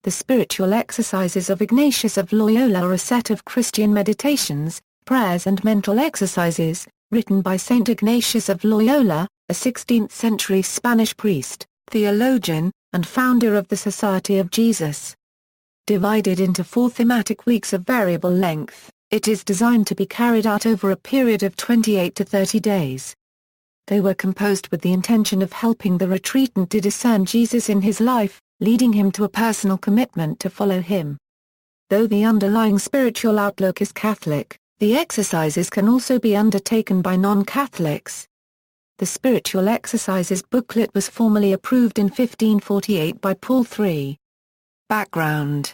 The spiritual exercises of Ignatius of Loyola are a set of Christian meditations, prayers and mental exercises, written by Saint Ignatius of Loyola, a 16th-century Spanish priest, theologian, and founder of the Society of Jesus. Divided into 4 thematic weeks of variable length, it is designed to be carried out over a period of 28 to 30 days. They were composed with the intention of helping the retreatant to discern Jesus in his life, leading him to a personal commitment to follow him. Though the underlying spiritual outlook is Catholic, the exercises can also be undertaken by non-Catholics. The Spiritual Exercises booklet was formally approved in 1548 by Paul III. Background.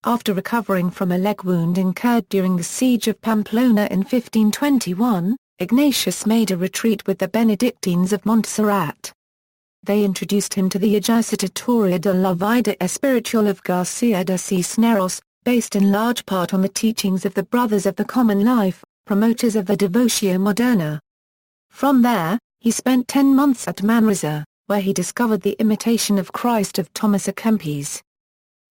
After recovering from a leg wound incurred during the siege of Pamplona in 1521, Ignatius made a retreat with the Benedictines of Montserrat. They introduced him to the Ejercitatoria de la Vida Espiritual of Garcia de Cisneros, based in large part on the teachings of the Brothers of the Common Life, promoters of the Devotio Moderna. From there, he spent 10 months at Manresa, where he discovered the Imitation of Christ of Thomas à Kempis.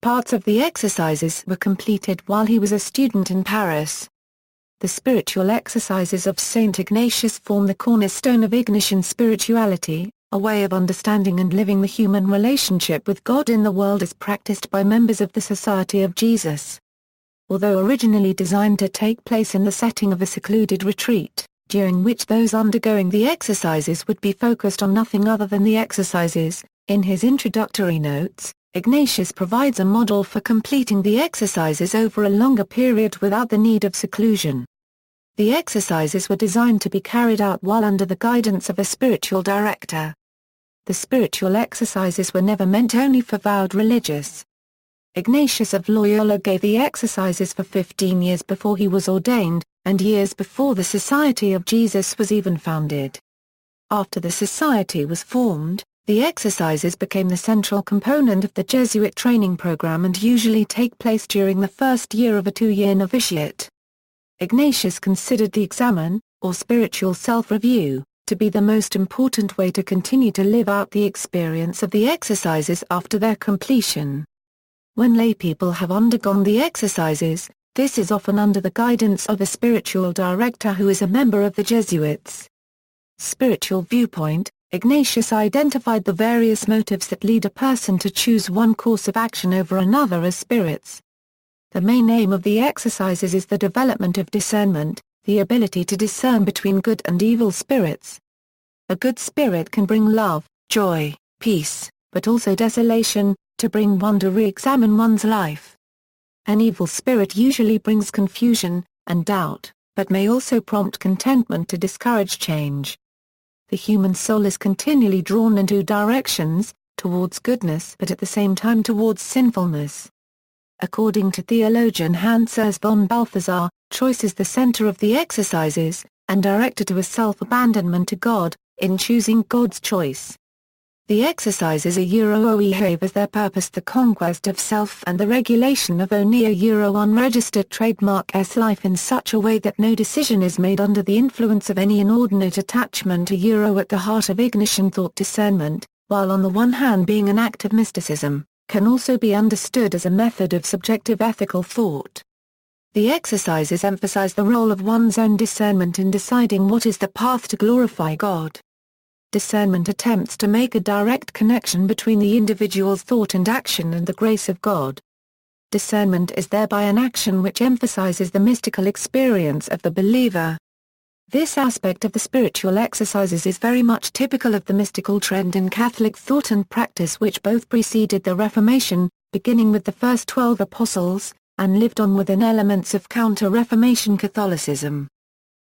Parts of the exercises were completed while he was a student in Paris. The spiritual exercises of Saint Ignatius form the cornerstone of Ignatian spirituality, a way of understanding and living the human relationship with God in the world as practiced by members of the Society of Jesus. Although originally designed to take place in the setting of a secluded retreat, during which those undergoing the exercises would be focused on nothing other than the exercises, in his introductory notes, Ignatius provides a model for completing the exercises over a longer period without the need of seclusion. The exercises were designed to be carried out while under the guidance of a spiritual director. The spiritual exercises were never meant only for vowed religious. Ignatius of Loyola gave the exercises for 15 years before he was ordained, and years before the Society of Jesus was even founded. After the society was formed, the exercises became the central component of the Jesuit training program and usually take place during the first year of a 2-year novitiate. Ignatius considered the examen, or spiritual self-review, to be the most important way to continue to live out the experience of the exercises after their completion. When laypeople have undergone the exercises, this is often under the guidance of a spiritual director who is a member of the Jesuits. Spiritual viewpoint. Ignatius identified the various motives that lead a person to choose one course of action over another as spirits. The main aim of the exercises is the development of discernment, the ability to discern between good and evil spirits. A good spirit can bring love, joy, peace, but also desolation, to bring one to re-examine one's life. An evil spirit usually brings confusion and doubt, but may also prompt contentment to discourage change. The human soul is continually drawn in 2 directions, towards goodness but at the same time towards sinfulness. According to theologian Hans Urs von Balthasar, choice is the center of the exercises, and directed to a self-abandonment to God, in choosing God's choice. The exercises have as their purpose the conquest of self and the regulation of only a unregistered trademark life in such a way that no decision is made under the influence of any inordinate attachment to at the heart of Ignatian thought. Discernment, while on the one hand being an act of mysticism, can also be understood as a method of subjective ethical thought. The exercises emphasize the role of one's own discernment in deciding what is the path to glorify God. Discernment attempts to make a direct connection between the individual's thought and action and the grace of God. Discernment is thereby an action which emphasizes the mystical experience of the believer. This aspect of the spiritual exercises is very much typical of the mystical trend in Catholic thought and practice which both preceded the Reformation, beginning with the first 12 apostles, and lived on within elements of counter-Reformation Catholicism.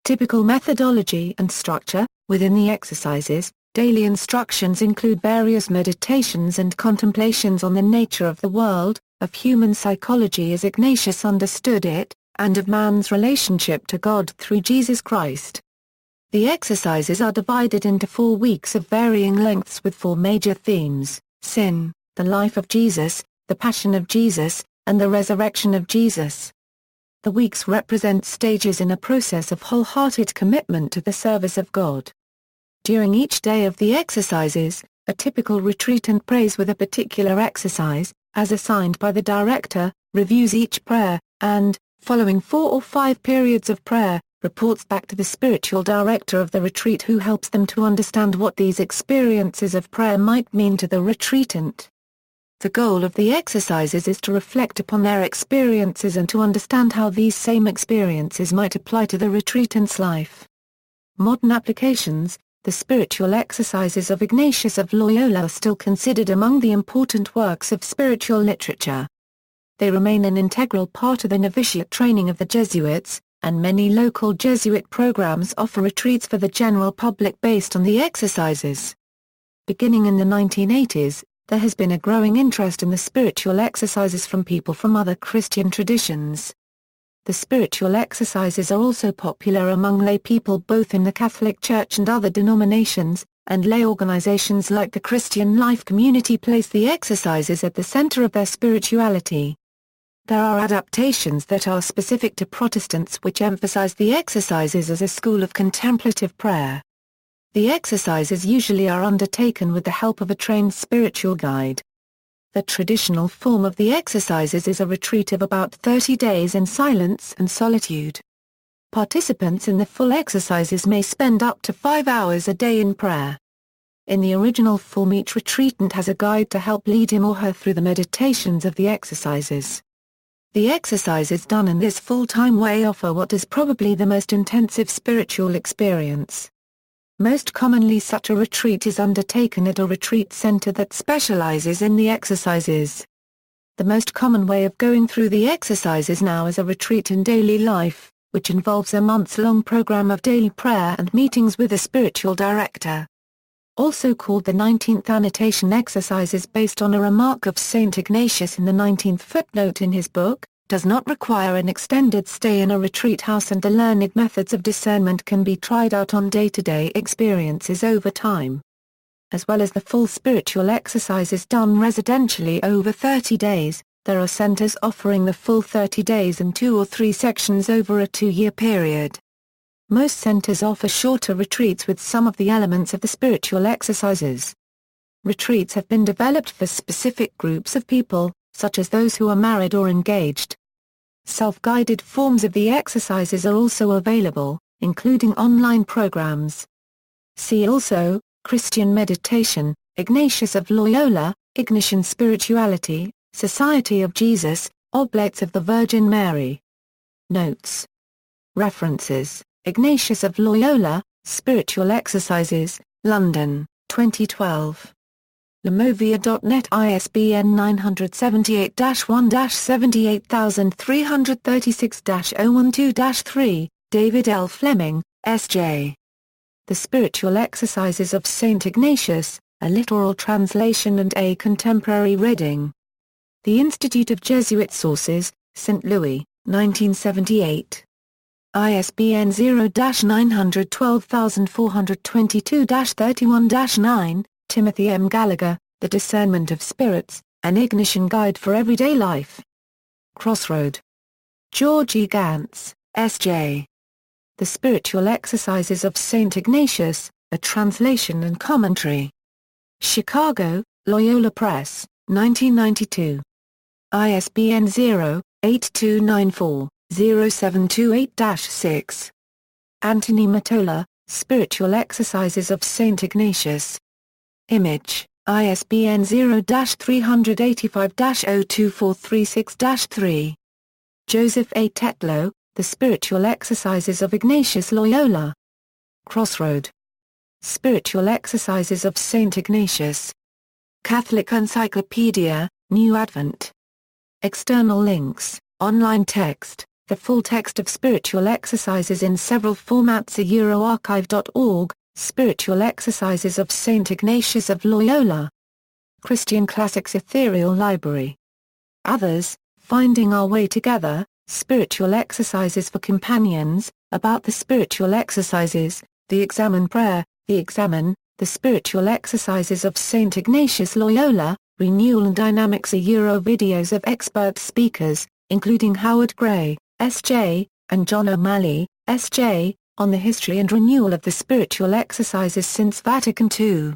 Typical methodology and structure. Within the exercises, daily instructions include various meditations and contemplations on the nature of the world, of human psychology as Ignatius understood it, and of man's relationship to God through Jesus Christ. The exercises are divided into 4 weeks of varying lengths with 4 major themes: sin, the life of Jesus, the passion of Jesus, and the resurrection of Jesus. The weeks represent stages in a process of wholehearted commitment to the service of God. During each day of the exercises, a typical retreatant prays with a particular exercise, as assigned by the director, reviews each prayer, and, following 4 or 5 periods of prayer, reports back to the spiritual director of the retreat, who helps them to understand what these experiences of prayer might mean to the retreatant. The goal of the exercises is to reflect upon their experiences and to understand how these same experiences might apply to the retreatant's life. Modern applications. The spiritual exercises of Ignatius of Loyola are still considered among the important works of spiritual literature. They remain an integral part of the novitiate training of the Jesuits, and many local Jesuit programs offer retreats for the general public based on the exercises. Beginning in the 1980s, there has been a growing interest in the spiritual exercises from people from other Christian traditions. The spiritual exercises are also popular among lay people both in the Catholic Church and other denominations, and lay organizations like the Christian Life Community place the exercises at the center of their spirituality. There are adaptations that are specific to Protestants which emphasize the exercises as a school of contemplative prayer. The exercises usually are undertaken with the help of a trained spiritual guide. The traditional form of the exercises is a retreat of about 30 days in silence and solitude. Participants in the full exercises may spend up to 5 hours a day in prayer. In the original form, each retreatant has a guide to help lead him or her through the meditations of the exercises. The exercises done in this full-time way offer what is probably the most intensive spiritual experience. Most commonly such a retreat is undertaken at a retreat center that specializes in the exercises. The most common way of going through the exercises now is a retreat in daily life, which involves a months-long program of daily prayer and meetings with a spiritual director. Also called the 19th annotation exercises based on a remark of Saint Ignatius in the 19th footnote in his book, does not require an extended stay in a retreat house, and the learned methods of discernment can be tried out on day-to-day experiences over time. As well as the full spiritual exercises done residentially over 30 days, there are centers offering the full 30 days in 2 or 3 sections over a 2-year period. Most centers offer shorter retreats with some of the elements of the spiritual exercises. Retreats have been developed for specific groups of people, such as those who are married or engaged. Self-guided forms of the exercises are also available, including online programs. See also, Christian Meditation, Ignatius of Loyola, Ignatian Spirituality, Society of Jesus, Oblates of the Virgin Mary. Notes. References. Ignatius of Loyola, Spiritual Exercises, London, 2012. Lemovia.net ISBN 978-1-78336-012-3, David L. Fleming, S.J. The Spiritual Exercises of Saint Ignatius, a literal translation and a contemporary reading. The Institute of Jesuit Sources, St. Louis, 1978. ISBN 0-912422-31-9, Timothy M. Gallagher, The Discernment of Spirits, An Ignatian Guide for Everyday Life. Crossroad. George E. Gantz, S.J. The Spiritual Exercises of Saint Ignatius, A Translation and Commentary. Chicago, Loyola Press, 1992. ISBN 0-8294-0728-6. Anthony Mottola, Spiritual Exercises of Saint Ignatius. Image, ISBN 0-385-02436-3. Joseph A. Tetlow, The Spiritual Exercises of Ignatius Loyola. Crossroad. Spiritual Exercises of Saint Ignatius. Catholic Encyclopedia, New Advent. External links, online text, the full text of spiritual exercises in several formats at euroarchive.org, Spiritual Exercises of Saint Ignatius of Loyola. Christian Classics Ethereal Library. Others, Finding Our Way Together, Spiritual Exercises for Companions, About the Spiritual Exercises, The Examen Prayer, The Examen, The Spiritual Exercises of Saint Ignatius Loyola, Renewal and Dynamics. Videos of expert speakers, including Howard Gray, S.J., and John O'Malley, S.J., on the history and renewal of the spiritual exercises since Vatican II.